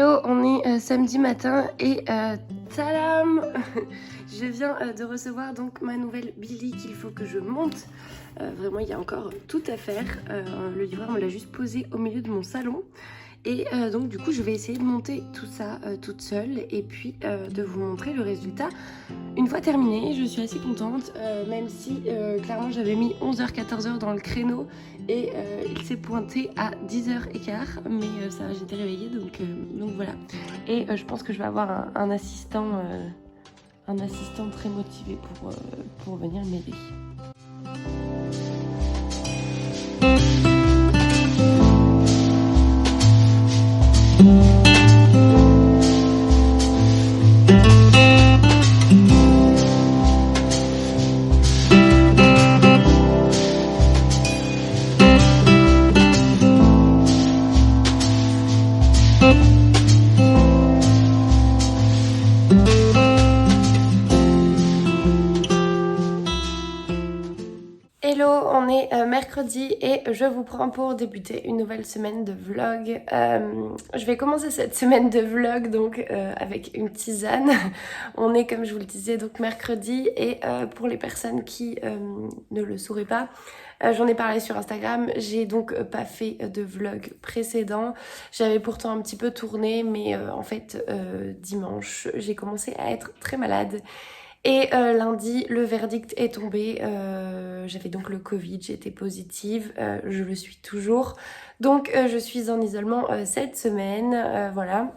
Hello, on est samedi matin et tadam je viens de recevoir donc ma nouvelle Billy qu'il faut que je monte. Vraiment, il y a encore tout à faire. Le livreur me l'a juste posé au milieu de mon salon. Et donc du coup je vais essayer de monter tout ça toute seule et puis de vous montrer le résultat une fois terminé. Je suis assez contente, même si clairement j'avais mis 11h-14h dans le créneau et il s'est pointé à 10h15, mais ça j'étais réveillée donc voilà. Et je pense que je vais avoir un assistant très motivé pour venir m'aider. Hello, on est mercredi et je vous prends pour débuter une nouvelle semaine de vlog. Je vais commencer cette semaine de vlog donc avec une tisane. On est, comme je vous le disais, donc mercredi et pour les personnes qui ne le sauraient pas, j'en ai parlé sur Instagram. J'ai donc pas fait de vlog précédent. J'avais pourtant un petit peu tourné, mais en fait dimanche j'ai commencé à être très malade. Et lundi, le verdict est tombé. J'avais donc le Covid, j'étais positive, je le suis toujours. Donc je suis en isolement cette semaine, voilà.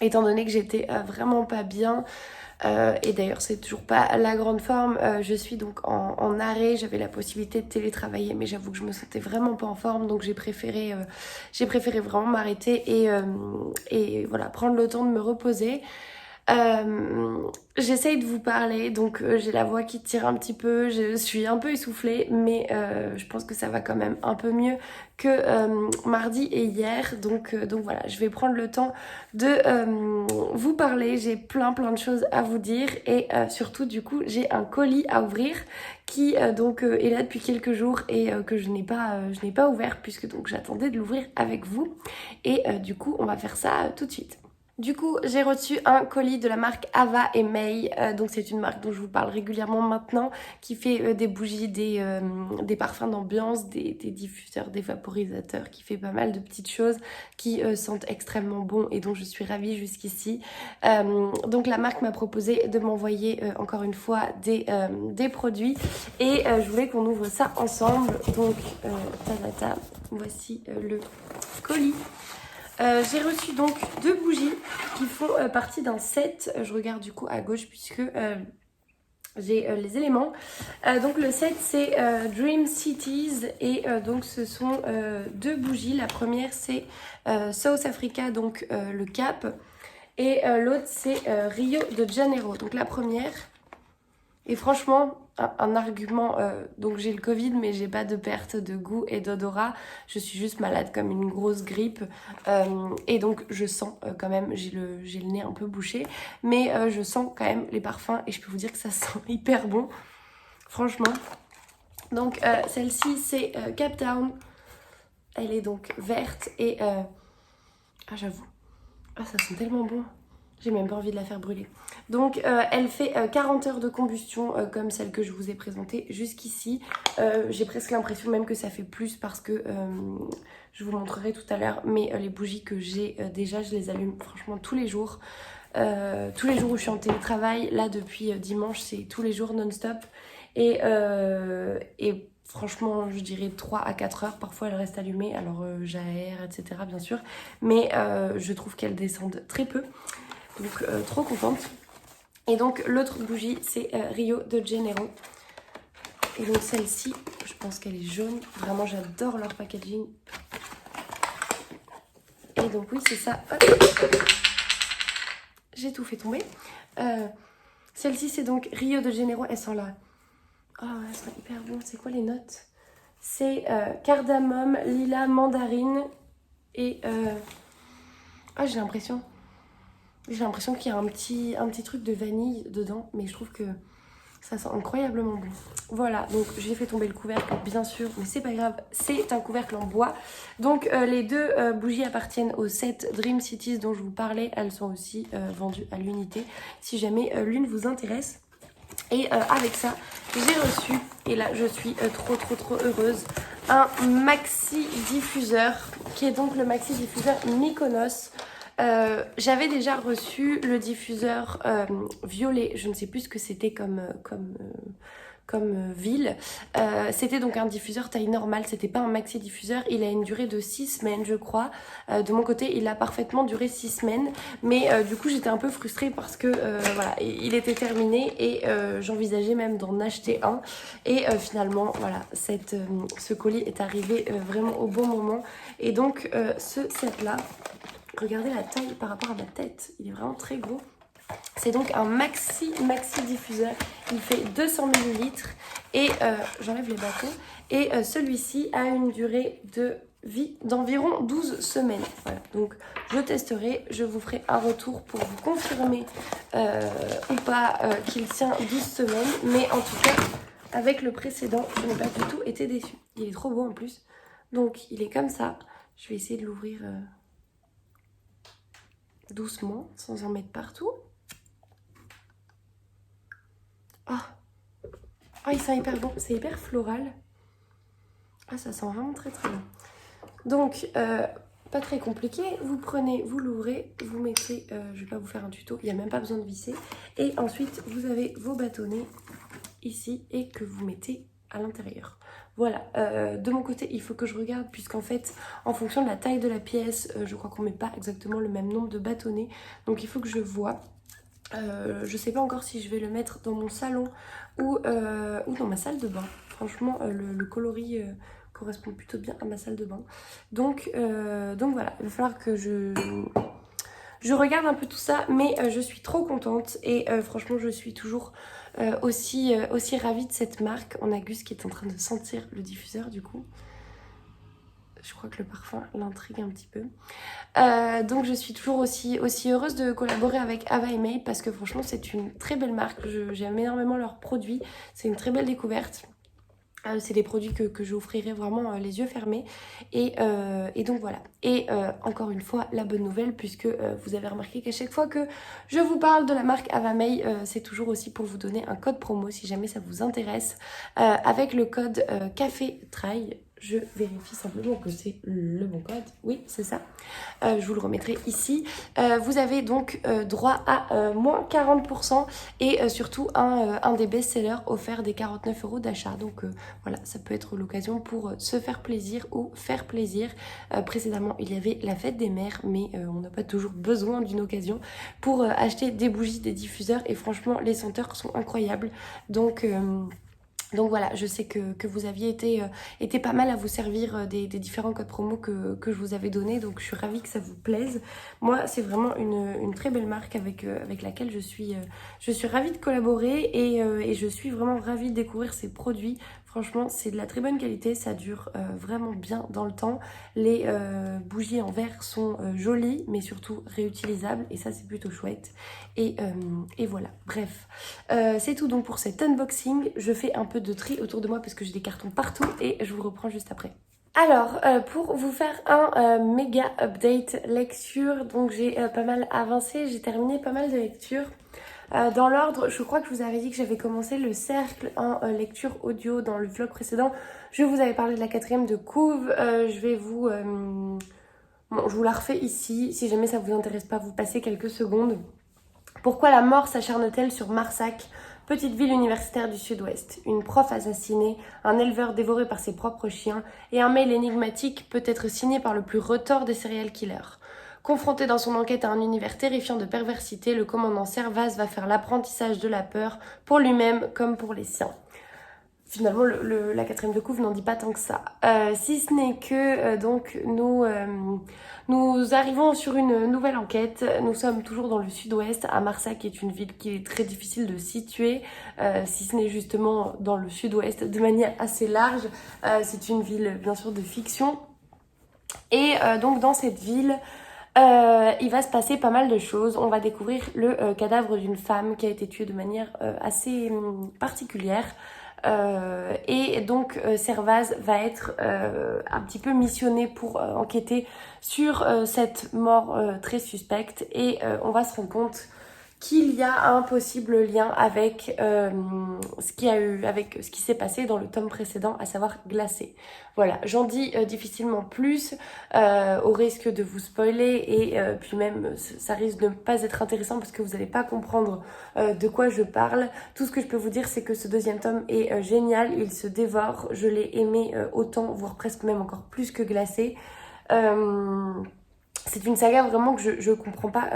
Étant donné que j'étais vraiment pas bien, et d'ailleurs c'est toujours pas la grande forme, je suis donc en arrêt. J'avais la possibilité de télétravailler, mais j'avoue que je me sentais vraiment pas en forme, donc j'ai préféré vraiment m'arrêter et voilà, prendre le temps de me reposer. J'essaye de vous parler, donc j'ai la voix qui tire un petit peu, je suis un peu essoufflée, mais je pense que ça va quand même un peu mieux que mardi et hier, donc voilà, je vais prendre le temps de vous parler. J'ai plein de choses à vous dire et surtout du coup j'ai un colis à ouvrir qui donc est là depuis quelques jours et que je n'ai pas ouvert puisque donc j'attendais de l'ouvrir avec vous et du coup on va faire ça tout de suite. Du coup, j'ai reçu un colis de la marque Ava et May, donc c'est une marque dont je vous parle régulièrement maintenant, qui fait des bougies, des parfums d'ambiance, des diffuseurs, des vaporisateurs, qui fait pas mal de petites choses qui sentent extrêmement bon et dont je suis ravie jusqu'ici. Donc la marque m'a proposé de m'envoyer encore une fois des produits et je voulais qu'on ouvre ça ensemble. Donc, tadata, voici le colis. J'ai reçu donc 2 bougies qui font partie d'un set. Je regarde du coup à gauche puisque j'ai les éléments. Donc le set c'est Dream Cities et donc ce sont 2 bougies. La première c'est South Africa, donc le Cap, et l'autre c'est Rio de Janeiro. Donc la première. Et franchement, un argument, donc j'ai le Covid mais j'ai pas de perte de goût et d'odorat, je suis juste malade comme une grosse grippe et donc je sens quand même, j'ai le nez un peu bouché, mais je sens quand même les parfums et je peux vous dire que ça sent hyper bon, franchement. Donc celle-ci c'est Cape Town, elle est donc verte et ah j'avoue, ah ça sent tellement bon. J'ai même pas envie de la faire brûler. Donc elle fait 40 heures de combustion comme celle que je vous ai présentée jusqu'ici. J'ai presque l'impression même que ça fait plus parce que je vous montrerai tout à l'heure. Mais les bougies que j'ai déjà, je les allume franchement tous les jours. Tous les jours où je suis en télétravail. Là depuis dimanche, c'est tous les jours non-stop. Et franchement, je dirais 3 à 4 heures. Parfois, elles restent allumées. Alors j'aère, etc. bien sûr. Mais je trouve qu'elles descendent très peu. Donc trop contente. Et donc l'autre bougie c'est Rio de Janeiro. Et donc celle-ci, je pense qu'elle est jaune. Vraiment j'adore leur packaging. Et donc oui c'est ça. J'ai tout fait tomber. Celle-ci c'est donc Rio de Janeiro. Elles sont là. Oh elles sont hyper bon. C'est quoi les notes? C'est cardamome, lilas, mandarine. Et ah j'ai l'impression qu'il y a un petit truc de vanille dedans. Mais je trouve que Ça sent incroyablement bon. Voilà, donc j'ai fait tomber le couvercle, bien sûr, mais c'est pas grave, c'est un couvercle en bois. Donc les deux bougies appartiennent au set Dream Cities dont je vous parlais. Elles sont aussi vendues à l'unité, si jamais l'une vous intéresse. Et avec ça, j'ai reçu, et là je suis trop heureuse, un maxi diffuseur, qui est donc le maxi diffuseur Mykonos. J'avais déjà reçu le diffuseur violet, je ne sais plus ce que c'était comme ville. C'était donc un diffuseur taille normale, c'était pas un maxi diffuseur. Il a une durée de 6 semaines, je crois. De mon côté, il a parfaitement duré 6 semaines. Mais du coup, j'étais un peu frustrée parce que voilà, il était terminé et j'envisageais même d'en acheter un. Et finalement, voilà, ce colis est arrivé vraiment au bon moment. Et donc, ce set-là, regardez la taille par rapport à ma tête, il est vraiment très gros. C'est donc un maxi diffuseur, il fait 200 ml et j'enlève les bâtons. Et celui-ci a une durée de vie d'environ 12 semaines. Voilà, donc je testerai, je vous ferai un retour pour vous confirmer ou pas qu'il tient 12 semaines. Mais en tout cas, avec le précédent, je n'ai pas du tout été déçue. Il est trop beau en plus. Donc il est comme ça. Je vais essayer de l'ouvrir doucement, sans en mettre partout. Oh, il sent hyper bon, c'est hyper floral. Ah, ça sent vraiment très bon. Donc, pas très compliqué. Vous prenez, vous l'ouvrez, vous mettez, je vais pas vous faire un tuto, il n'y a même pas besoin de visser. Et ensuite, vous avez vos bâtonnets ici et que vous mettez à l'intérieur. Voilà, de mon côté, il faut que je regarde puisqu'en fait, en fonction de la taille de la pièce, je crois qu'on met pas exactement le même nombre de bâtonnets. Donc, il faut que je vois. Je sais pas encore si je vais le mettre dans mon salon ou dans ma salle de bain. Franchement, le coloris correspond plutôt bien à ma salle de bain. Donc voilà, il va falloir que je regarde un peu tout ça, mais je suis trop contente et franchement, je suis toujours aussi ravie de cette marque. On a Gus qui est en train de sentir le diffuseur du coup. Je crois que le parfum l'intrigue un petit peu. Donc je suis toujours aussi heureuse de collaborer avec Ava et May parce que franchement c'est une très belle marque. J'aime énormément leurs produits. C'est une très belle découverte. C'est des produits que j'offrirai vraiment les yeux fermés. Et donc voilà. Et encore une fois, la bonne nouvelle, puisque vous avez remarqué qu'à chaque fois que je vous parle de la marque Ava May, c'est toujours aussi pour vous donner un code promo si jamais ça vous intéresse. Avec le code Café Trail. Je vérifie simplement que c'est le bon code. Oui, c'est ça. Je vous le remettrai ici. Vous avez donc droit à moins 40% et surtout un des best-sellers offert des 49 € d'achat. Donc voilà, ça peut être l'occasion pour se faire plaisir ou faire plaisir. Précédemment, il y avait la fête des mères, mais on n'a pas toujours besoin d'une occasion pour acheter des bougies, des diffuseurs. Et franchement, les senteurs sont incroyables. Donc voilà, je sais que vous aviez été pas mal à vous servir des différents codes promo que je vous avais donnés. Donc je suis ravie que ça vous plaise. Moi, c'est vraiment une très belle marque avec laquelle je suis ravie de collaborer et je suis vraiment ravie de découvrir ces produits. Franchement, c'est de la très bonne qualité, ça dure vraiment bien dans le temps. Les bougies en verre sont jolies, mais surtout réutilisables, et ça c'est plutôt chouette. Et voilà, bref. C'est tout donc pour cet unboxing. Je fais un peu de tri autour de moi parce que j'ai des cartons partout et je vous reprends juste après. Alors, pour vous faire un méga update lecture, donc j'ai pas mal avancé, j'ai terminé pas mal de lectures. Dans l'ordre, je crois que je vous avais dit que j'avais commencé le cercle en lecture audio dans le vlog précédent. Je vous avais parlé de la 4e de couve. Je vais vous... Bon, je vous la refais ici. Si jamais ça vous intéresse pas, vous passez quelques secondes. Pourquoi la mort s'acharne-t-elle sur Marsac, petite ville universitaire du sud-ouest? Une prof assassinée, un éleveur dévoré par ses propres chiens et un mail énigmatique peut être signé par le plus retors des serial killers. Confronté dans son enquête à un univers terrifiant de perversité, le commandant Servaz va faire l'apprentissage de la peur pour lui-même comme pour les siens. Finalement, la 4e de couve n'en dit pas tant que ça. Si ce n'est que donc nous arrivons sur une nouvelle enquête. Nous sommes toujours dans le sud-ouest, à Marsac, qui est une ville qui est très difficile de situer, si ce n'est justement dans le sud-ouest de manière assez large. C'est une ville bien sûr de fiction. Et donc dans cette ville, Il va se passer pas mal de choses. On va découvrir le cadavre d'une femme qui a été tuée de manière assez particulière. Et donc Servaz va être un petit peu missionné pour enquêter sur cette mort très suspecte et on va se rendre compte qu'il y a un possible lien avec avec ce qui s'est passé dans le tome précédent, à savoir Glacé. Voilà, j'en dis difficilement plus, au risque de vous spoiler et puis même ça risque de ne pas être intéressant parce que vous n'allez pas comprendre de quoi je parle. Tout ce que je peux vous dire, c'est que ce deuxième tome est génial, il se dévore, je l'ai aimé autant, voire presque même encore plus que Glacé. C'est une saga vraiment que je comprends pas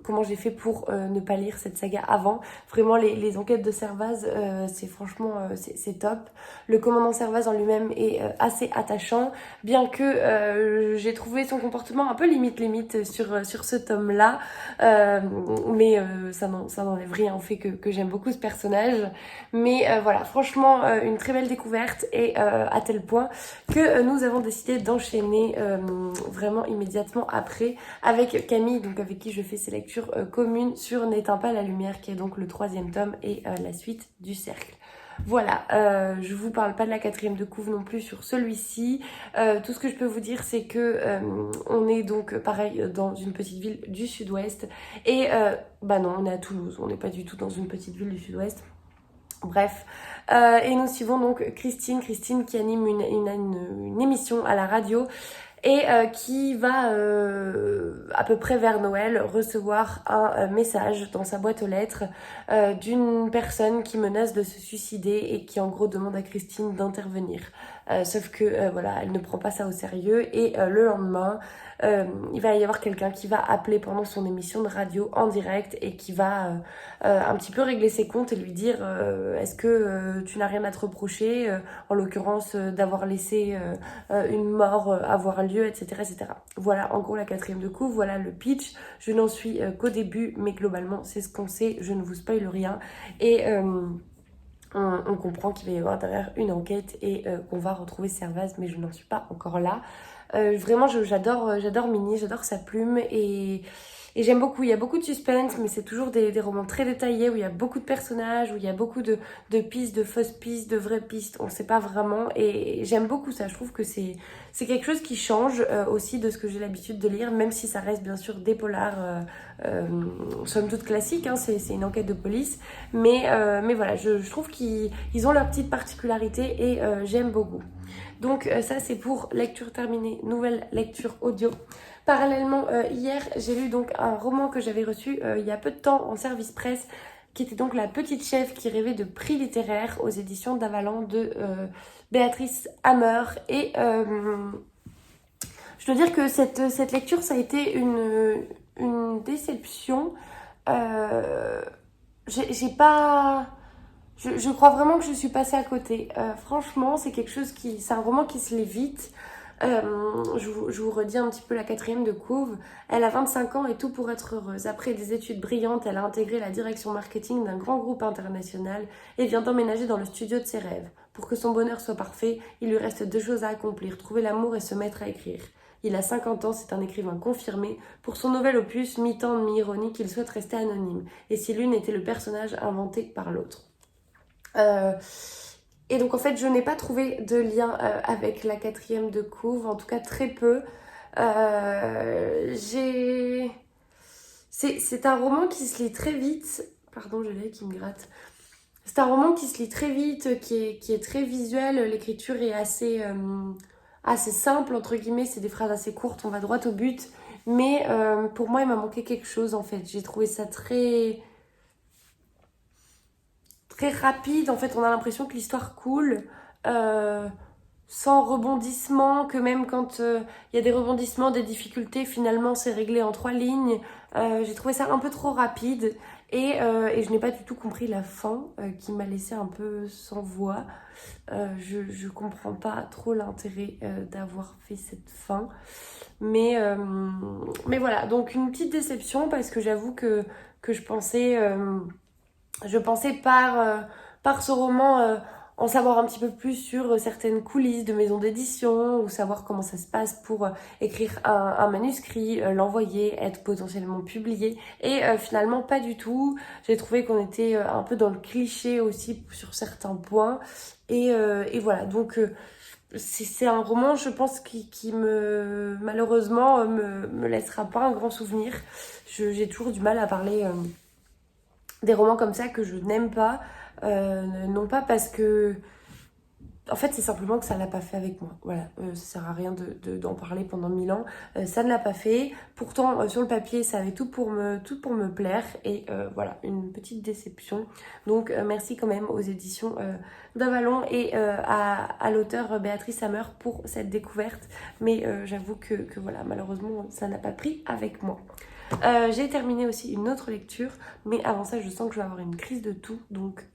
comment j'ai fait pour ne pas lire cette saga avant. Vraiment, les enquêtes de Servaz, c'est franchement, c'est top. Le commandant Servaz en lui-même est assez attachant, bien que j'ai trouvé son comportement un peu limite sur ce tome-là. Mais ça n'enlève rien au fait que j'aime beaucoup ce personnage. Mais voilà, franchement, une très belle découverte et à tel point que nous avons décidé d'enchaîner vraiment immédiatement après avec Camille, donc avec qui je fais ces lectures communes sur N'éteins pas la lumière, qui est donc le 3e tome et la suite du cercle. Voilà, je vous parle pas de la 4e de couve non plus sur celui-ci. Tout ce que je peux vous dire, c'est que on est donc pareil dans une petite ville du sud-ouest et bah non, on est à Toulouse, on n'est pas du tout dans une petite ville du sud-ouest. Bref, et nous suivons donc Christine qui anime une émission à la radio et qui va à peu près vers Noël recevoir un message dans sa boîte aux lettres d'une personne qui menace de se suicider et qui en gros demande à Christine d'intervenir. Sauf que voilà, elle ne prend pas ça au sérieux et le lendemain, il va y avoir quelqu'un qui va appeler pendant son émission de radio en direct et qui va un petit peu régler ses comptes et lui dire est-ce que tu n'as rien à te reprocher, en l'occurrence d'avoir laissé une mort avoir lieu, etc., etc. Voilà en gros la 4e de couve, voilà le pitch. Je n'en suis qu'au début, mais globalement c'est ce qu'on sait, je ne vous spoil rien et on comprend qu'il va y avoir derrière une enquête et qu'on va retrouver Servaz, mais je n'en suis pas encore là. Vraiment, j'adore Minnie, j'adore sa plume et j'aime beaucoup. Il y a beaucoup de suspense, mais c'est toujours des romans très détaillés où il y a beaucoup de personnages, où il y a beaucoup de pistes, de fausses pistes, de vraies pistes. On ne sait pas vraiment et j'aime beaucoup ça. Je trouve que c'est quelque chose qui change aussi de ce que j'ai l'habitude de lire, même si ça reste bien sûr des polars somme toute classiques. Hein, c'est une enquête de police, mais voilà, je trouve qu'ils ont leur petite particularité et j'aime beaucoup. Donc ça c'est pour lecture terminée, nouvelle lecture audio. Parallèlement, hier j'ai lu donc un roman que j'avais reçu il y a peu de temps en service presse, qui était donc La Petite Chef qui rêvait de prix littéraire aux éditions d'Avalan de Béatrice Hammer. Et je dois dire que cette lecture ça a été une déception. J'ai pas... Je crois vraiment que je suis passée à côté. Franchement, c'est un roman qui se lit vite. Je vous redis un petit peu la 4e de couve. Elle a 25 ans et tout pour être heureuse. Après des études brillantes, elle a intégré la direction marketing d'un grand groupe international et vient d'emménager dans le studio de ses rêves. Pour que son bonheur soit parfait, il lui reste 2 choses à accomplir, trouver l'amour et se mettre à écrire. Il a 50 ans, c'est un écrivain confirmé. Pour son nouvel opus, mi-tendre, mi-ironique, il souhaite rester anonyme. Et si l'une était le personnage inventé par l'autre. Et donc en fait je n'ai pas trouvé de lien avec la 4e de couve, en tout cas très peu. C'est un roman qui se lit très vite. Pardon, j'ai l'œil qui me gratte. C'est un roman qui se lit très vite, qui est très visuel. L'écriture est assez simple, entre guillemets. C'est des phrases assez courtes, on va droit au but. Mais pour moi, il m'a manqué quelque chose en fait. J'ai trouvé ça très rapide. En fait, on a l'impression que l'histoire coule sans rebondissement, que même quand il y a des rebondissements, des difficultés, finalement c'est réglé en 3 lignes. J'ai trouvé ça un peu trop rapide et je n'ai pas du tout compris la fin qui m'a laissé un peu sans voix. Je comprends pas trop l'intérêt d'avoir fait cette fin. Mais voilà, donc une petite déception parce que j'avoue que je pensais par ce roman en savoir un petit peu plus sur certaines coulisses de maisons d'édition ou savoir comment ça se passe pour écrire un manuscrit, l'envoyer, être potentiellement publié. Et finalement, pas du tout. J'ai trouvé qu'on était un peu dans le cliché aussi sur certains points. Et voilà, donc c'est un roman, je pense, qui malheureusement, me laissera pas un grand souvenir. J'ai toujours du mal à parler des romans comme ça que je n'aime pas. Non pas parce que... En fait, c'est simplement que ça l'a pas fait avec moi. Voilà, ça sert à rien d'en parler pendant 1000 ans. Ça ne l'a pas fait. Pourtant, sur le papier, ça avait tout pour me plaire. Et voilà, une petite déception. Donc, merci quand même aux éditions d'Avalon et à l'auteur Béatrice Hammer pour cette découverte. Mais j'avoue que voilà, malheureusement, ça n'a pas pris avec moi. J'ai terminé aussi une autre lecture, mais avant ça, je sens que je vais avoir une crise de toux, donc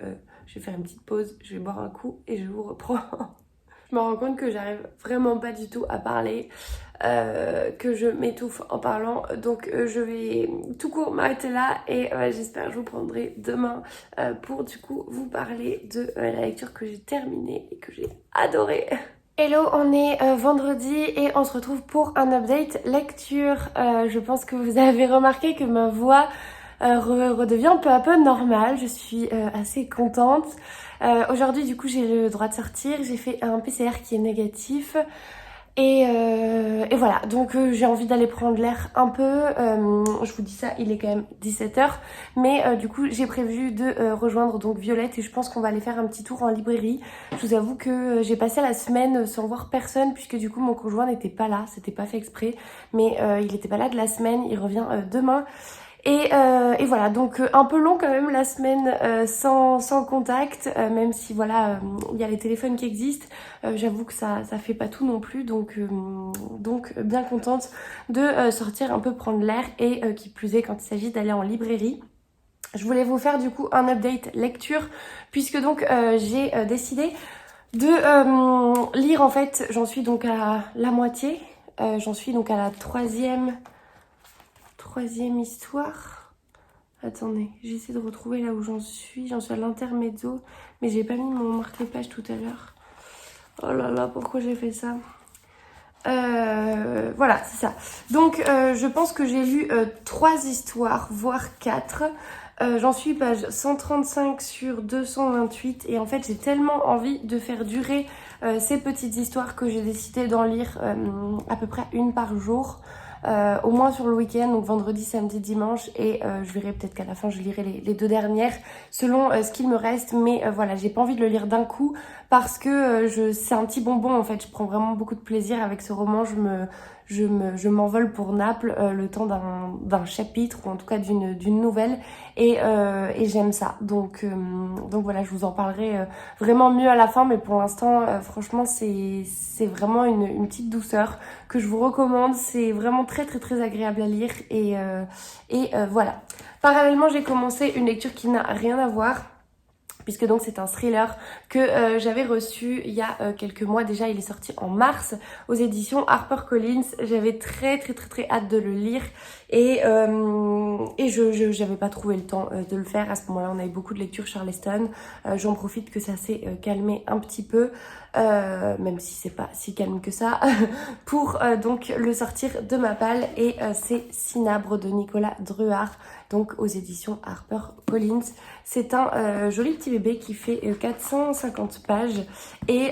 je vais faire une petite pause, je vais boire un coup et je vous reprends. Je me rends compte que j'arrive vraiment pas du tout à parler, que je m'étouffe en parlant, donc je vais tout court m'arrêter là et j'espère que je vous prendrai demain pour du coup vous parler de la lecture que j'ai terminée et que j'ai adorée. Hello, on est vendredi et on se retrouve pour un update lecture. Je pense que vous avez remarqué que ma voix redevient peu à peu normale. Je suis assez contente. Aujourd'hui, du coup, j'ai le droit de sortir. J'ai fait un PCR qui est négatif. Et voilà, donc j'ai envie d'aller prendre l'air un peu. Je vous dis ça, il est quand même 17h. Mais du coup, j'ai prévu de rejoindre donc Violette et je pense qu'on va aller faire un petit tour en librairie. Je vous avoue que j'ai passé la semaine sans voir personne puisque du coup mon conjoint n'était pas là, c'était pas fait exprès. Mais il était pas là de la semaine, il revient demain. Et voilà, donc un peu long quand même la semaine sans contact, même si voilà, il y a les téléphones qui existent. J'avoue que ça fait pas tout non plus, donc bien contente de sortir un peu prendre l'air et qui plus est quand il s'agit d'aller en librairie. Je voulais vous faire du coup un update lecture puisque donc j'ai décidé de lire en fait, j'en suis donc à la moitié, j'en suis donc à la troisième histoire. Attendez, j'essaie de retrouver là où j'en suis à l'intermezzo, mais j'ai pas mis mon marque-page tout à l'heure. Oh là là, pourquoi j'ai fait ça? Voilà, c'est ça. Donc, je pense que j'ai lu 3 histoires, voire 4. J'en suis page 135 sur 228 et en fait j'ai tellement envie de faire durer ces petites histoires que j'ai décidé d'en lire à peu près une par jour. Au moins sur le week-end, donc vendredi, samedi, dimanche, et je verrai peut-être qu'à la fin je lirai les 2 dernières selon ce qu'il me reste, mais voilà, j'ai pas envie de le lire d'un coup parce que c'est un petit bonbon en fait, je prends vraiment beaucoup de plaisir avec ce roman, je m'envole pour Naples le temps d'un chapitre ou en tout cas d'une nouvelle et j'aime ça, donc voilà, je vous en parlerai vraiment mieux à la fin, mais pour l'instant franchement c'est vraiment une petite douceur que je vous recommande, c'est vraiment très très très agréable à lire et voilà. Parallèlement, j'ai commencé une lecture qui n'a rien à voir puisque donc c'est un thriller que j'avais reçu il y a quelques mois déjà, il est sorti en mars aux éditions HarperCollins. J'avais très très très très hâte de le lire et je j'avais pas trouvé le temps de le faire. À ce moment-là, on avait beaucoup de lectures Charleston. J'en profite que ça s'est calmé un petit peu, même si c'est pas si calme que ça, pour donc le sortir de ma palle et c'est Cinabre de Nicolas Druard, donc aux éditions HarperCollins. C'est un joli petit bébé qui fait 450 pages et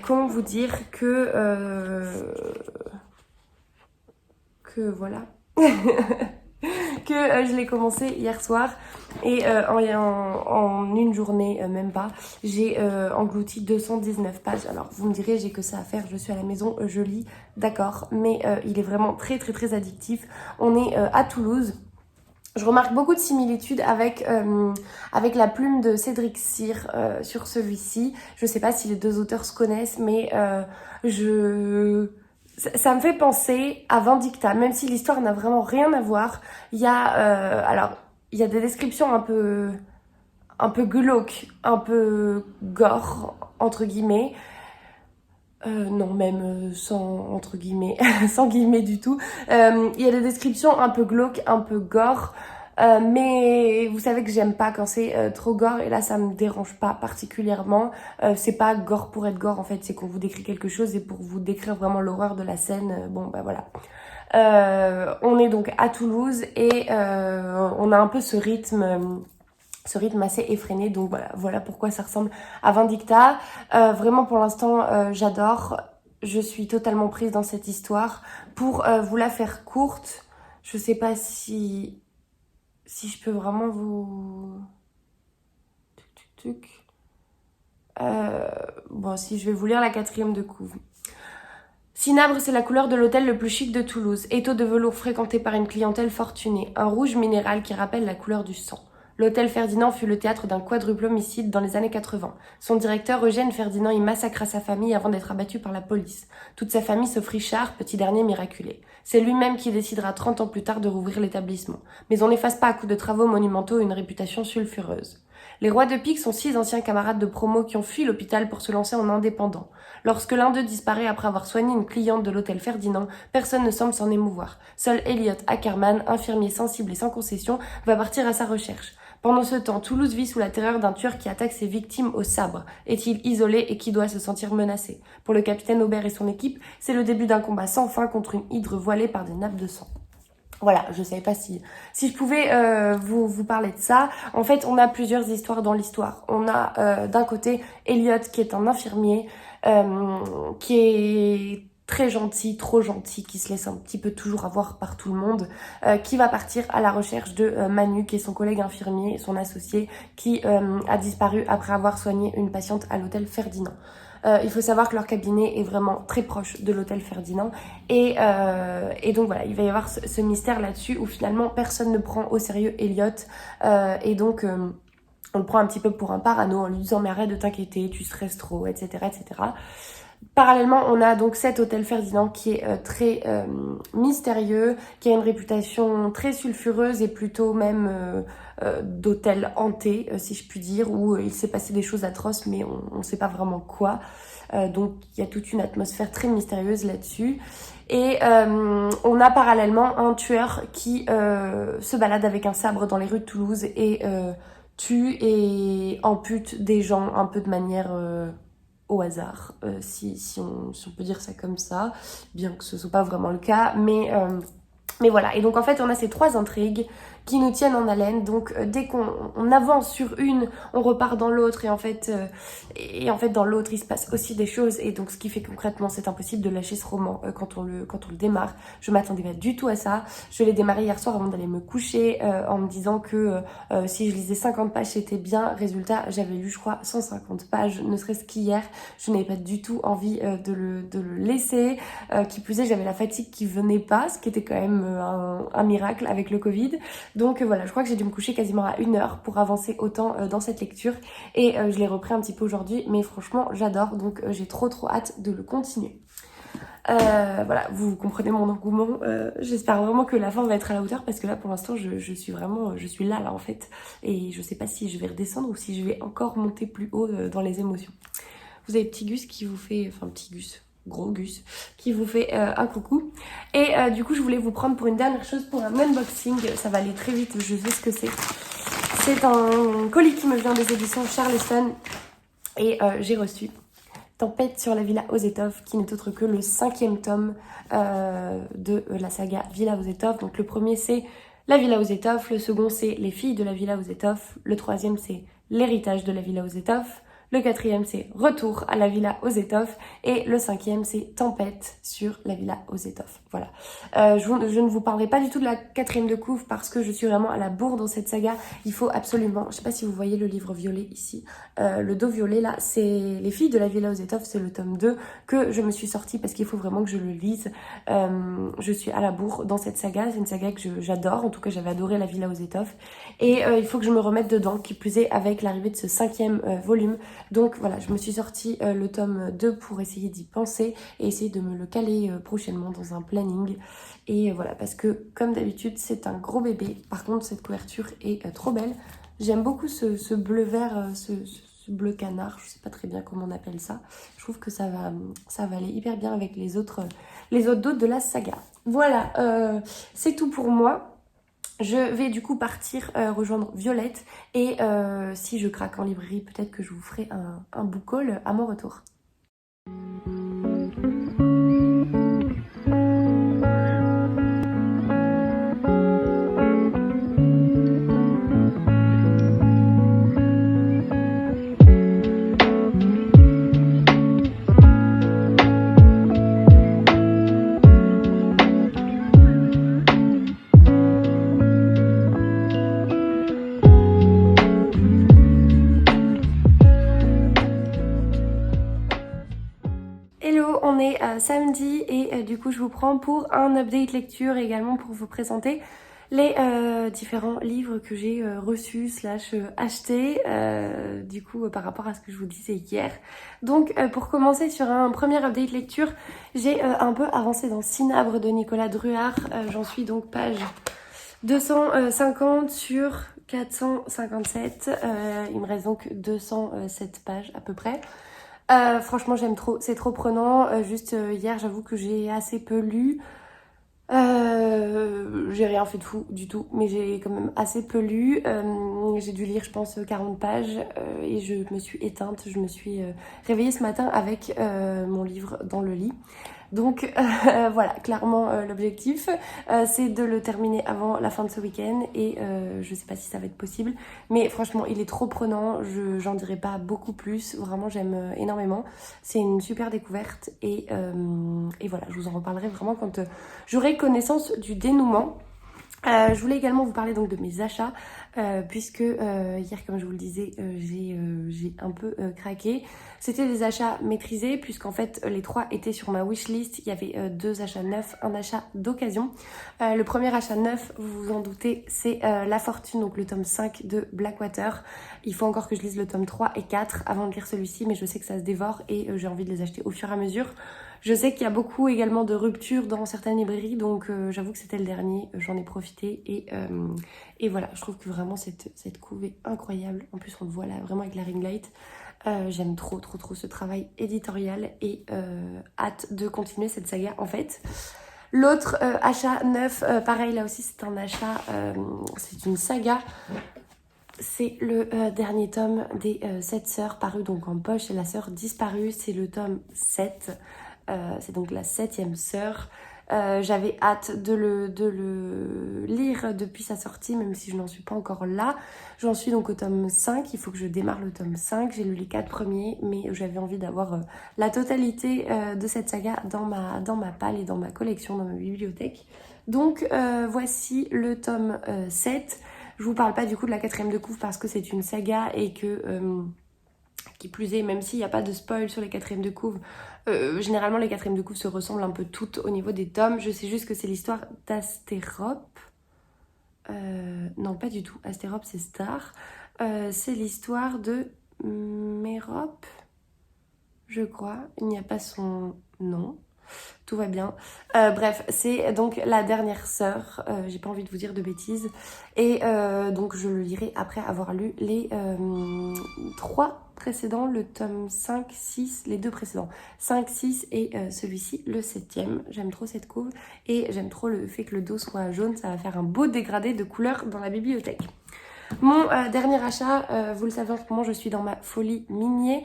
comment vous dire que voilà que je l'ai commencé hier soir et en une journée, même pas, j'ai englouti 219 pages. Alors vous me direz, j'ai que ça à faire, je suis à la maison, je lis, d'accord, mais il est vraiment très très très addictif. On est à Toulouse. Je remarque beaucoup de similitudes avec la plume de Cédric Cyr sur celui-ci. Je sais pas si les deux auteurs se connaissent, mais ça me fait penser à Vindicta, même si l'histoire n'a vraiment rien à voir. Il y a il y a des descriptions un peu glauques, un peu gore entre guillemets. Non, même sans entre guillemets, sans guillemets du tout. Il y a des descriptions un peu glauques, un peu gore. Mais vous savez que j'aime pas quand c'est trop gore, et là ça me dérange pas particulièrement. C'est pas gore pour être gore en fait, c'est qu'on vous décrit quelque chose et pour vous décrire vraiment l'horreur de la scène, bon bah voilà. On est donc à Toulouse et on a un peu ce rythme assez effréné, donc voilà pourquoi ça ressemble à Vindicta. Vraiment pour l'instant j'adore, je suis totalement prise dans cette histoire. Pour vous la faire courte, je sais pas si je peux vraiment vous... Tuc, tuc, tuc. Bon, si je vais vous lire la 4e de couve. Cinabre, c'est la couleur de l'hôtel le plus chic de Toulouse. Étau de velours fréquenté par une clientèle fortunée. Un rouge minéral qui rappelle la couleur du sang. L'hôtel Ferdinand fut le théâtre d'un quadruple homicide dans les années 80. Son directeur, Eugène Ferdinand, y massacra sa famille avant d'être abattu par la police. Toute sa famille sauf Richard, petit dernier miraculé. C'est lui-même qui décidera 30 ans plus tard de rouvrir l'établissement. Mais on n'efface pas à coups de travaux monumentaux une réputation sulfureuse. Les rois de pique sont 6 anciens camarades de promo qui ont fui l'hôpital pour se lancer en indépendant. Lorsque l'un d'eux disparaît après avoir soigné une cliente de l'hôtel Ferdinand, personne ne semble s'en émouvoir. Seul Elliot Ackerman, infirmier sensible et sans concession, va partir à sa recherche. Pendant ce temps, Toulouse vit sous la terreur d'un tueur qui attaque ses victimes au sabre. Est-il isolé et qui doit se sentir menacé? Pour le capitaine Aubert et son équipe, c'est le début d'un combat sans fin contre une hydre voilée par des nappes de sang. Voilà, je savais pas si je pouvais vous parler de ça. En fait, on a plusieurs histoires dans l'histoire. On a d'un côté Elliot qui est un infirmier qui est très gentil, trop gentil, qui se laisse un petit peu toujours avoir par tout le monde, qui va partir à la recherche de Manu, qui est son collègue infirmier, son associé, qui a disparu après avoir soigné une patiente à l'hôtel Ferdinand. Il faut savoir que leur cabinet est vraiment très proche de l'hôtel Ferdinand et donc voilà, il va y avoir ce mystère là-dessus où finalement personne ne prend au sérieux Elliot et donc on le prend un petit peu pour un parano en lui disant mais arrête de t'inquiéter, tu stresses trop, etc., etc. Parallèlement, on a donc cet hôtel Ferdinand qui est très mystérieux, qui a une réputation très sulfureuse et plutôt même d'hôtel hanté, si je puis dire, où il s'est passé des choses atroces, mais on ne sait pas vraiment quoi. Donc il y a toute une atmosphère très mystérieuse là-dessus. Et on a parallèlement un tueur qui se balade avec un sabre dans les rues de Toulouse et tue et ampute des gens un peu de manière... au hasard, si on peut dire ça comme ça, bien que ce soit pas vraiment le cas, mais voilà. Et donc en fait on a ces 3 intrigues qui nous tiennent en haleine, donc dès qu'on avance sur une, on repart dans l'autre, et en fait dans l'autre il se passe aussi des choses, et donc ce qui fait que concrètement c'est impossible de lâcher ce roman quand on le démarre. Je m'attendais pas du tout à ça, je l'ai démarré hier soir avant d'aller me coucher en me disant que si je lisais 50 pages c'était bien, résultat j'avais lu je crois 150 pages, ne serait-ce qu'hier, je n'avais pas du tout envie de le laisser, qui plus est j'avais la fatigue qui venait pas, ce qui était quand même un miracle avec le Covid. Donc voilà, je crois que j'ai dû me coucher quasiment à 1 heure pour avancer autant dans cette lecture. Et je l'ai repris un petit peu aujourd'hui, mais franchement j'adore, donc j'ai trop hâte de le continuer. Voilà, vous comprenez mon engouement. J'espère vraiment que la fin va être à la hauteur parce que là pour l'instant je suis là en fait. Et je sais pas si je vais redescendre ou si je vais encore monter plus haut dans les émotions. Vous avez petit Gus qui vous fait... Enfin petit Gus, gros Gus, qui vous fait un coucou. Et du coup je voulais vous prendre pour une dernière chose, pour un unboxing. Ça va aller très vite, je sais ce que c'est. C'est un colis qui me vient des éditions Charleston. Et j'ai reçu Tempête sur la Villa Ozetov, qui n'est autre que le 5e tome de la saga Villa Ozetov. Donc le premier c'est la Villa Ozetov, le second c'est Les filles de la Villa Ozetov, le 3e c'est L'héritage de la Villa Ozetov, le 4e c'est Retour à la Villa Ozetov et le 5e c'est Tempête sur la Villa Ozetov. Voilà. Je ne vous parlerai pas du tout de la 4e de couve parce que je suis vraiment à la bourre dans cette saga. Il faut absolument, je sais pas si vous voyez le livre violet ici, le dos violet là, c'est Les filles de la Villa Ozetov, c'est le tome 2 que je me suis sortie parce qu'il faut vraiment que je le lise. Je suis à la bourre dans cette saga, c'est une saga que j'adore, en tout cas j'avais adoré la Villa Ozetov et il faut que je me remette dedans, qui plus est avec l'arrivée de ce 5e volume. Donc voilà, je me suis sortie le tome 2 pour essayer d'y penser et essayer de me le caler prochainement dans un planning. Et voilà, parce que comme d'habitude, c'est un gros bébé. Par contre, cette couverture est trop belle. J'aime beaucoup ce bleu vert, ce bleu canard, je sais pas très bien comment on appelle ça. Je trouve que ça va aller hyper bien avec les autres dots de la saga. Voilà, c'est tout pour moi. Je vais du coup partir rejoindre Violette et si je craque en librairie, peut-être que je vous ferai un book haul à mon retour. Hello, on est samedi et du coup je vous prends pour un update lecture et également pour vous présenter les différents livres que j'ai reçus / achetés du coup par rapport à ce que je vous disais hier. Donc pour commencer sur un premier update lecture, j'ai un peu avancé dans Cinabre de Nicolas Druard. J'en suis donc page 250 sur 457. Il me reste donc 207 pages à peu près. Franchement j'aime trop, c'est trop prenant. Hier j'avoue que j'ai assez peu lu. J'ai rien fait de fou du tout, mais j'ai quand même assez peu lu. J'ai dû lire je pense 40 pages et je me suis éteinte. Je me suis réveillée ce matin avec mon livre dans le lit. Donc voilà, clairement l'objectif c'est de le terminer avant la fin de ce week-end et je sais pas si ça va être possible, mais franchement il est trop prenant, j'en dirai pas beaucoup plus, vraiment j'aime énormément, c'est une super découverte et voilà, je vous en reparlerai vraiment quand j'aurai connaissance du dénouement. Je voulais également vous parler donc de mes achats puisque hier comme je vous le disais j'ai un peu craqué. C'était des achats maîtrisés puisqu'en fait les 3 étaient sur ma wishlist. Il y avait 2 achats neufs, un achat d'occasion. Le premier achat neuf, vous vous en doutez, c'est La Fortune, donc le tome 5 de Blackwater. Il faut encore que je lise le tome 3 et 4 avant de lire celui-ci, mais je sais que ça se dévore et j'ai envie de les acheter au fur et à mesure. Je sais qu'il y a beaucoup également de ruptures dans certaines librairies, donc j'avoue que c'était le dernier, j'en ai profité et voilà, je trouve que vraiment cette couve est incroyable. En plus on le voit là vraiment avec la ring light. J'aime trop ce travail éditorial et hâte de continuer cette saga en fait. L'autre achat neuf, pareil là aussi c'est un achat, c'est une saga. C'est le dernier tome des 7 sœurs paru donc en poche et la sœur disparue, c'est le tome 7. C'est donc la 7e sœur. J'avais hâte de le lire depuis sa sortie, même si je n'en suis pas encore là. J'en suis donc au tome 5, il faut que je démarre le tome 5. J'ai lu les 4 premiers, mais j'avais envie d'avoir la totalité de cette saga dans ma palle et dans ma collection, dans ma bibliothèque. Donc voici le tome 7. Je vous parle pas du coup de la 4e de couve parce que c'est une saga et que... qui plus est, même s'il n'y a pas de spoil sur les 4e de couve, généralement les 4e de couve se ressemblent un peu toutes au niveau des tomes. Je sais juste que c'est l'histoire d'Astérope. Non, pas du tout. Astérope, c'est Star. C'est l'histoire de Mérope, je crois. Il n'y a pas son nom. Tout va bien. Bref, c'est donc la dernière sœur. J'ai pas envie de vous dire de bêtises. Et donc je le lirai après avoir lu les 3 précédents, le tome 5, 6, les 2 précédents. 5, 6 et celui-ci, le 7e. J'aime trop cette couve et j'aime trop le fait que le dos soit jaune. Ça va faire un beau dégradé de couleurs dans la bibliothèque. Mon dernier achat, vous le savez en ce moment, je suis dans ma folie Migné.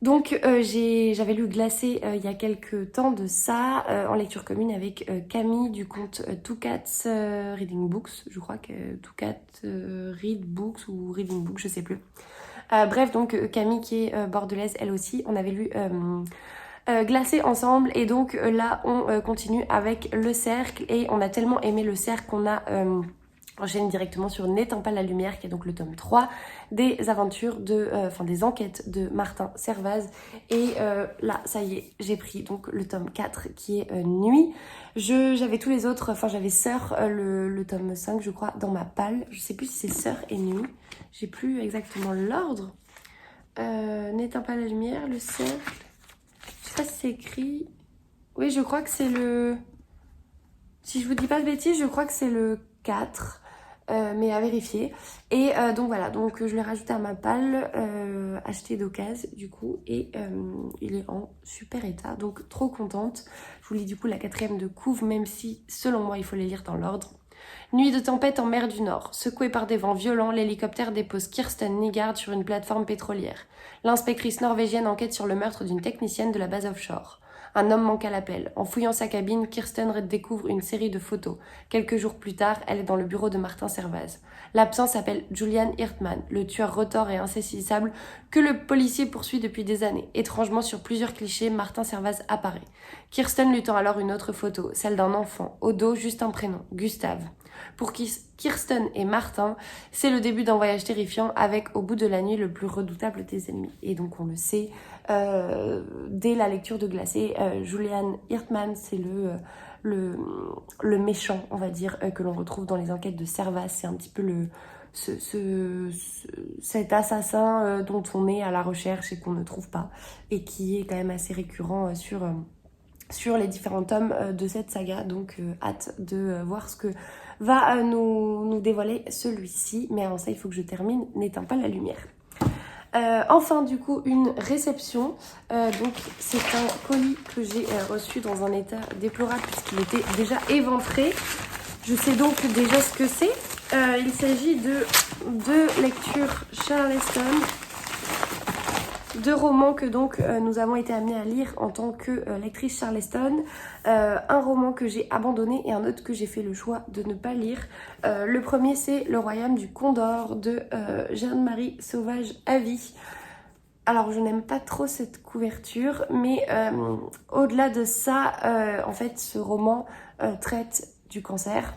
Donc j'avais lu Glacé il y a quelques temps de ça, en lecture commune avec Camille du compte Two Cats Reading Books, je crois que Two Cats Read Books ou Reading Books, je sais plus. Bref, donc Camille qui est bordelaise elle aussi, on avait lu Glacé ensemble et donc là on continue avec Le Cercle et on a tellement aimé Le Cercle qu'on a... enchaîne directement sur N'éteins pas la lumière, qui est donc le tome 3 des aventures des enquêtes de Martin Servaz. Et là, ça y est, j'ai pris donc le tome 4 qui est Nuit. J'avais tous les autres, j'avais Sœur, le tome 5, je crois, dans ma palle. Je sais plus si c'est Sœur et Nuit. J'ai plus exactement l'ordre. N'éteins pas la lumière, le cercle. Je sais pas si c'est écrit. Oui, je crois que c'est le... Si je vous dis pas de bêtises, je crois que c'est le 4. Mais à vérifier. Et donc voilà, donc je l'ai rajouté à ma palle, acheté d'occasion du coup, et il est en super état, donc trop contente. Je vous lis du coup la 4e de couve, même si selon moi il faut les lire dans l'ordre. Nuit de tempête en mer du Nord. Secoué par des vents violents, l'hélicoptère dépose Kirsten Nygaard sur une plateforme pétrolière. L'inspectrice norvégienne enquête sur le meurtre d'une technicienne de la base offshore. Un homme manque à l'appel. En fouillant sa cabine, Kirsten découvre une série de photos. Quelques jours plus tard, elle est dans le bureau de Martin Servaz. L'absent s'appelle Julian Hirtman, le tueur retors et insaisissable que le policier poursuit depuis des années. Étrangement, sur plusieurs clichés, Martin Servaz apparaît. Kirsten lui tend alors une autre photo, celle d'un enfant. Au dos, juste un prénom, Gustave. Pour Kirsten et Martin, c'est le début d'un voyage terrifiant avec, au bout de la nuit, le plus redoutable des ennemis. Et donc, on le sait, dès la lecture de Glacé, Julian Hirtman, c'est le méchant, on va dire, que l'on retrouve dans les enquêtes de Servaz. C'est un petit peu cet assassin dont on est à la recherche et qu'on ne trouve pas, et qui est quand même assez récurrent sur les différents tomes de cette saga. Donc hâte de voir ce que va nous dévoiler celui-ci. Mais avant ça, il faut que je termine. N'éteins pas la lumière. Enfin, du coup, une réception. Donc, c'est un colis que j'ai reçu dans un état déplorable puisqu'il était déjà éventré. Je sais donc déjà ce que c'est. Il s'agit de deux lectures Charleston, deux romans que donc nous avons été amenés à lire en tant que lectrice Charleston. Un roman que j'ai abandonné et un autre que j'ai fait le choix de ne pas lire. Le premier, c'est Le Royaume du Condor de Jeanne-Marie Sauvage-Avy. Alors, je n'aime pas trop cette couverture, mais au-delà de ça, en fait, ce roman traite du cancer.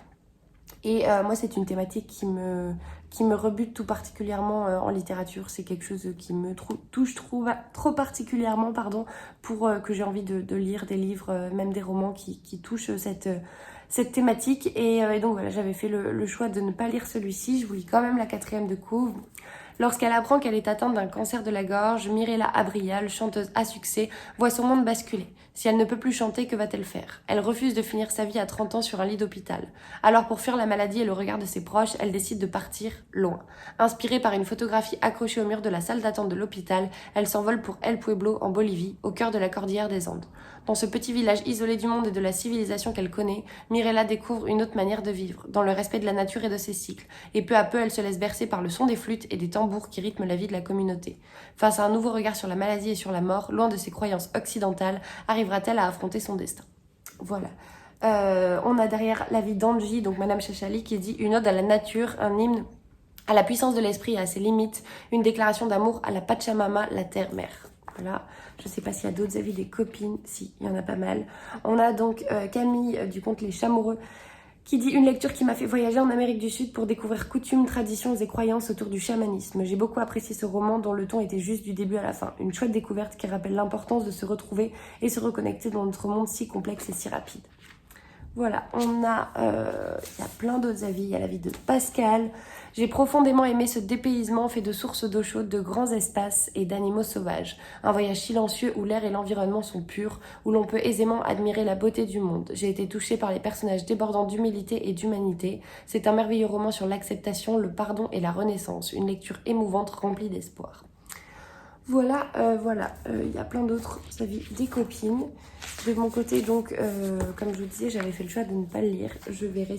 Et moi, c'est une thématique qui me rebute tout particulièrement en littérature. C'est quelque chose qui me touche trop particulièrement, pour que j'ai envie de lire des livres, même des romans qui touchent cette thématique. Et donc voilà, j'avais fait le choix de ne pas lire celui-ci. Je vous lis quand même la 4e de couve. Lorsqu'elle apprend qu'elle est atteinte d'un cancer de la gorge, Mirella Abrial, chanteuse à succès, voit son monde basculer. Si elle ne peut plus chanter, que va-t-elle faire? Elle refuse de finir sa vie à 30 ans sur un lit d'hôpital. Alors pour fuir la maladie et le regard de ses proches, elle décide de partir loin. Inspirée par une photographie accrochée au mur de la salle d'attente de l'hôpital, elle s'envole pour El Pueblo en Bolivie, au cœur de la cordillère des Andes. Dans ce petit village isolé du monde et de la civilisation qu'elle connaît, Mirella découvre une autre manière de vivre, dans le respect de la nature et de ses cycles. Et peu à peu, elle se laisse bercer par le son des flûtes et des tambours qui rythment la vie de la communauté. Face à un nouveau regard sur la maladie et sur la mort, loin de ses croyances occidentales, arrivera-t-elle à affronter son destin? Voilà. On a derrière la vie d'Angie, donc Madame Chachali, qui dit une ode à la nature, un hymne à la puissance de l'esprit et à ses limites, une déclaration d'amour à la Pachamama, la terre-mère. Voilà, je sais pas s'il y a d'autres avis des copines, si, il y en a pas mal. On a donc Camille du conte Les Chamoureux qui dit une lecture qui m'a fait voyager en Amérique du Sud pour découvrir coutumes, traditions et croyances autour du chamanisme. J'ai beaucoup apprécié ce roman dont le ton était juste du début à la fin. Une chouette découverte qui rappelle l'importance de se retrouver et se reconnecter dans notre monde si complexe et si rapide. Voilà, il y a plein d'autres avis. Il y a l'avis de Pascal. J'ai profondément aimé ce dépaysement fait de sources d'eau chaude, de grands espaces et d'animaux sauvages. Un voyage silencieux où l'air et l'environnement sont purs, où l'on peut aisément admirer la beauté du monde. J'ai été touchée par les personnages débordants d'humilité et d'humanité. C'est un merveilleux roman sur l'acceptation, le pardon et la renaissance. Une lecture émouvante remplie d'espoir. Voilà, il y a plein d'autres avis des copines. De mon côté, donc, comme je vous disais, j'avais fait le choix de ne pas le lire. Je verrai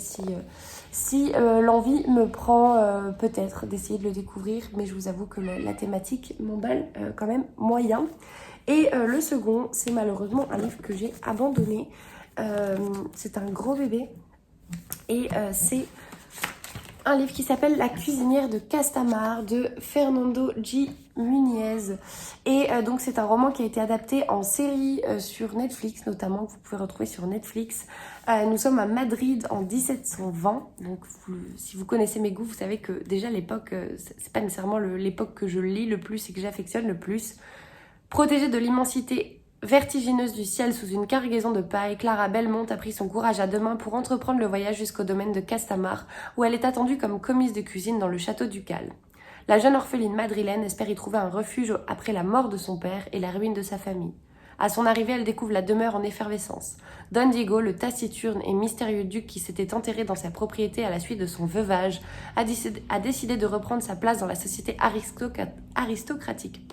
si l'envie me prend peut-être d'essayer de le découvrir, mais je vous avoue que la thématique m'emballe quand même moyen. Et le second, c'est malheureusement un livre que j'ai abandonné. C'est un gros bébé et c'est un livre qui s'appelle La cuisinière de Castamar de Fernando G. Muniez. Et donc c'est un roman qui a été adapté en série sur Netflix notamment, que vous pouvez retrouver sur Netflix. Nous sommes à Madrid en 1720. Donc si vous connaissez mes goûts, vous savez que déjà l'époque, c'est pas nécessairement l'époque que je lis le plus et que j'affectionne le plus. Protégée de l'immensité vertigineuse du ciel sous une cargaison de paille, Clara Belmont a pris son courage à deux mains pour entreprendre le voyage jusqu'au domaine de Castamar, où elle est attendue comme commise de cuisine dans le château ducal. La jeune orpheline madrilène espère y trouver un refuge après la mort de son père et la ruine de sa famille. À son arrivée, elle découvre la demeure en effervescence. Don Diego, le taciturne et mystérieux duc qui s'était enterré dans sa propriété à la suite de son veuvage, a décidé de reprendre sa place dans la société aristocratique.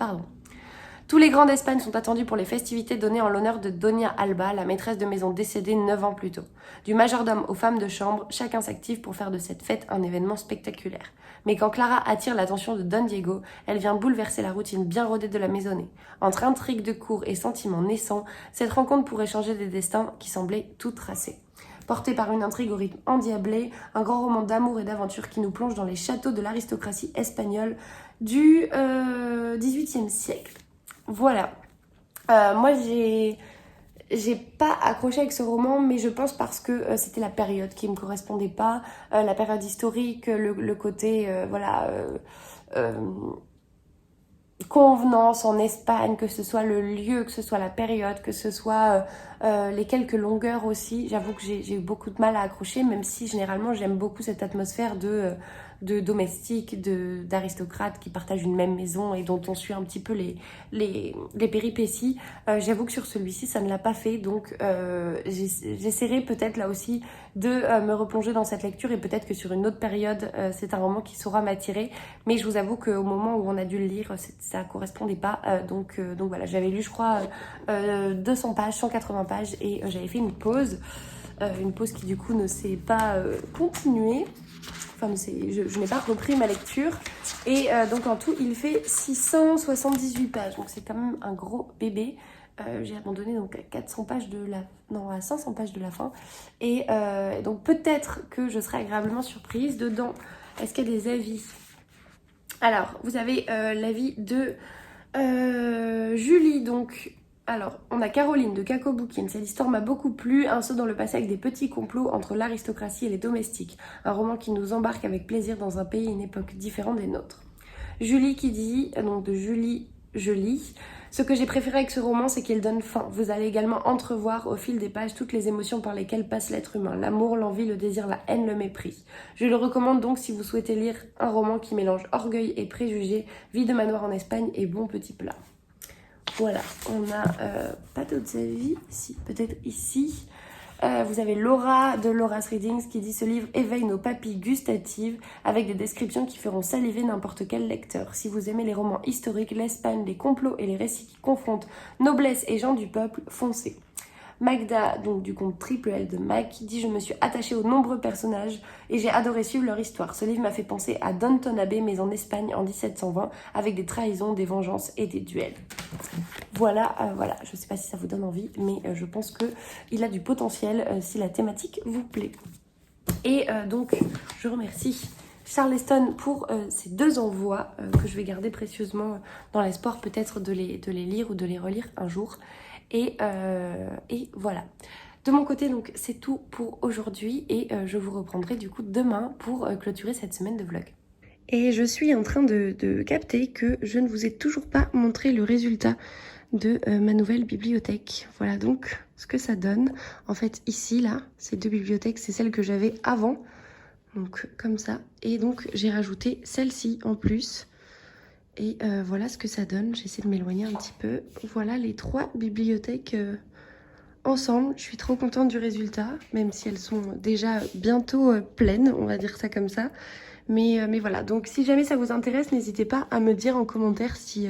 Tous les grands d'Espagne sont attendus pour les festivités données en l'honneur de Doña Alba, la maîtresse de maison décédée 9 ans plus tôt. Du majordome aux femmes de chambre, chacun s'active pour faire de cette fête un événement spectaculaire. Mais quand Clara attire l'attention de Don Diego, elle vient bouleverser la routine bien rodée de la maisonnée. Entre intrigues de cour et sentiments naissants, cette rencontre pourrait changer des destins qui semblaient tout tracés. Porté par une intrigue au rythme endiablé, un grand roman d'amour et d'aventure qui nous plonge dans les châteaux de l'aristocratie espagnole du XVIIIe siècle. Voilà. Moi, j'ai pas accroché avec ce roman, mais je pense parce que c'était la période qui me correspondait pas, la période historique, le côté, euh, convenance en Espagne, que ce soit le lieu, que ce soit la période, que ce soit les quelques longueurs aussi. J'avoue que j'ai eu beaucoup de mal à accrocher, même si généralement j'aime beaucoup cette atmosphère de domestiques, d'aristocrates qui partagent une même maison et dont on suit un petit peu les péripéties. J'avoue que sur celui-ci, ça ne l'a pas fait, donc j'essaierai peut-être là aussi de me replonger dans cette lecture et peut-être que sur une autre période, c'est un roman qui saura m'attirer. Mais je vous avoue qu'au moment où on a dû le lire, ça correspondait pas. Donc voilà, j'avais lu, je crois, 200 pages, 180 pages et j'avais fait une pause. Une pause qui du coup ne s'est pas continuée. Enfin, je n'ai pas repris ma lecture. Et donc en tout, il fait 678 pages. Donc c'est quand même un gros bébé. J'ai abandonné donc à 400 pages à 500 pages de la fin. Et donc peut-être que je serai agréablement surprise. Dedans, est-ce qu'il y a des avis? Alors, vous avez l'avis de Julie, donc. Alors, on a Caroline de Caco Bookin. Cette histoire m'a beaucoup plu. Un saut dans le passé avec des petits complots entre l'aristocratie et les domestiques. Un roman qui nous embarque avec plaisir dans un pays et une époque différente des nôtres. Julie qui dit, donc de Julie, je lis. Ce que j'ai préféré avec ce roman, c'est qu'il donne fin. Vous allez également entrevoir au fil des pages toutes les émotions par lesquelles passe l'être humain. L'amour, l'envie, le désir, la haine, le mépris. Je le recommande donc si vous souhaitez lire un roman qui mélange orgueil et préjugés, vie de manoir en Espagne et bon petit plat. Voilà, on a pas d'autres avis, si peut-être ici. Vous avez Laura de Laura's Readings qui dit: ce livre éveille nos papilles gustatives avec des descriptions qui feront saliver n'importe quel lecteur. Si vous aimez les romans historiques, l'Espagne, les complots et les récits qui confrontent noblesse et gens du peuple, foncez. Magda, donc du compte Triple L de Mac, dit: je me suis attachée aux nombreux personnages et j'ai adoré suivre leur histoire. Ce livre m'a fait penser à Downton Abbey, mais en Espagne en 1720, avec des trahisons, des vengeances et des duels. Voilà, je sais pas si ça vous donne envie, mais je pense qu'il a du potentiel si la thématique vous plaît. Et donc, je remercie Charleston pour ces 2 envois que je vais garder précieusement dans l'espoir peut-être de les lire ou de les relire un jour. Et voilà. De mon côté, donc, c'est tout pour aujourd'hui et je vous reprendrai du coup demain pour clôturer cette semaine de vlog. Et je suis en train de capter que je ne vous ai toujours pas montré le résultat de ma nouvelle bibliothèque. Voilà donc ce que ça donne. En fait, ici, là, ces 2 bibliothèques, c'est celle que j'avais avant. Donc, comme ça. Et donc, j'ai rajouté celle-ci en plus. Et voilà ce que ça donne. J'essaie de m'éloigner un petit peu. Voilà les 3 bibliothèques ensemble. Je suis trop contente du résultat, même si elles sont déjà bientôt pleines, on va dire ça comme ça. Mais voilà, donc si jamais ça vous intéresse, n'hésitez pas à me dire en commentaire si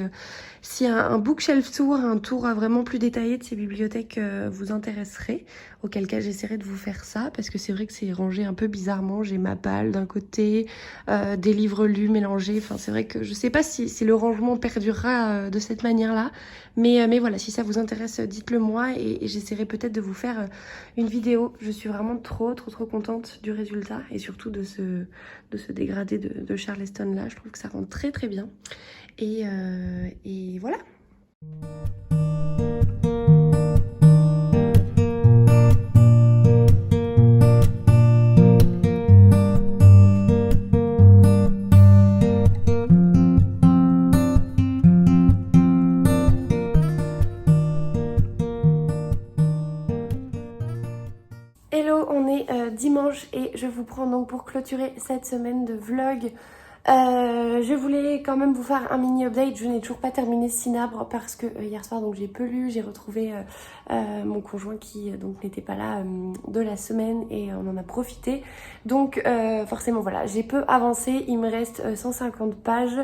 un bookshelf tour, un tour vraiment plus détaillé de ces bibliothèques vous intéresserait. Auquel cas j'essaierai de vous faire ça, parce que c'est vrai que c'est rangé un peu bizarrement. J'ai ma palle d'un côté, des livres lus mélangés. Enfin, c'est vrai que je sais pas si le rangement perdurera de cette manière-là. Mais voilà, si ça vous intéresse, dites-le moi et j'essaierai peut-être de vous faire une vidéo. Je suis vraiment trop contente du résultat et surtout de ce dégradé de Charleston là. Je trouve que ça rend très bien. Et voilà. Hello, on est dimanche et je vous prends donc pour clôturer cette semaine de vlog Je voulais quand même vous faire un mini update. Je n'ai toujours pas terminé Cinabre parce que hier soir donc j'ai peu lu. J'ai retrouvé mon conjoint qui donc n'était pas là de la semaine et on en a profité. Donc forcément voilà, j'ai peu avancé. Il me reste 150 pages.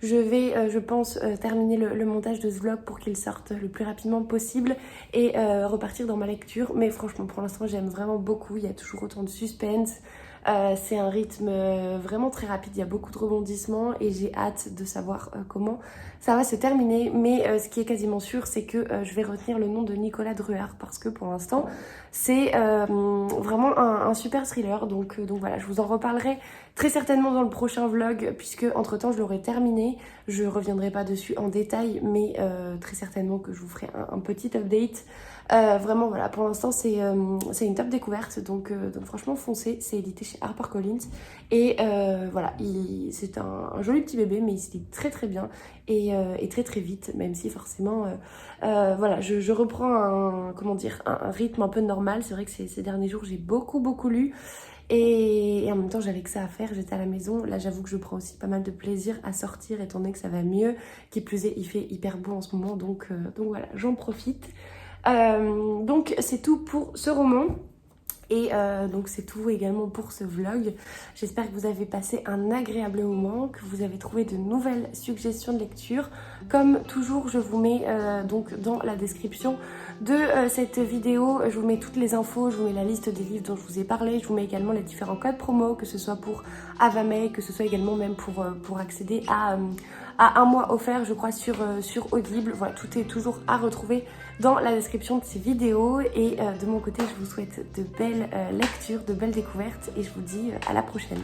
Je vais, je pense, terminer le montage de ce vlog pour qu'il sorte le plus rapidement possible et repartir dans ma lecture. Mais franchement, pour l'instant, j'aime vraiment beaucoup. Il y a toujours autant de suspense. C'est un rythme vraiment très rapide, il y a beaucoup de rebondissements et j'ai hâte de savoir comment ça va se terminer. Mais ce qui est quasiment sûr, c'est que je vais retenir le nom de Nicolas Druard parce que pour l'instant, c'est vraiment un super thriller. Donc voilà, je vous en reparlerai très certainement dans le prochain vlog puisque entre temps je l'aurai terminé. Je reviendrai pas dessus en détail, mais très certainement que je vous ferai un petit update. Vraiment voilà, pour l'instant c'est une top découverte, donc franchement foncez, c'est édité chez HarperCollins et voilà, c'est un joli petit bébé mais il se lit très très bien et très très vite, même si forcément voilà, je reprends un rythme un peu normal. C'est vrai que ces derniers jours j'ai beaucoup lu et en même temps j'avais que ça à faire, j'étais à la maison. Là j'avoue que je prends aussi pas mal de plaisir à sortir étant donné que ça va mieux, qui plus est il fait hyper beau en ce moment, donc voilà, j'en profite. Donc c'est tout pour ce roman. Et donc c'est tout également pour ce vlog. J'espère que vous avez passé un agréable moment, que vous avez trouvé de nouvelles suggestions de lecture. Comme toujours, je vous mets donc dans la description de cette vidéo, je vous mets toutes les infos, je vous mets la liste des livres dont je vous ai parlé, je vous mets également les différents codes promo, que ce soit pour Avamay, que ce soit également même pour accéder à un mois offert, je crois, sur Audible. Voilà, tout est toujours à retrouver dans la description de ces vidéos. Et de mon côté, je vous souhaite de belles lectures, de belles découvertes et je vous dis à la prochaine.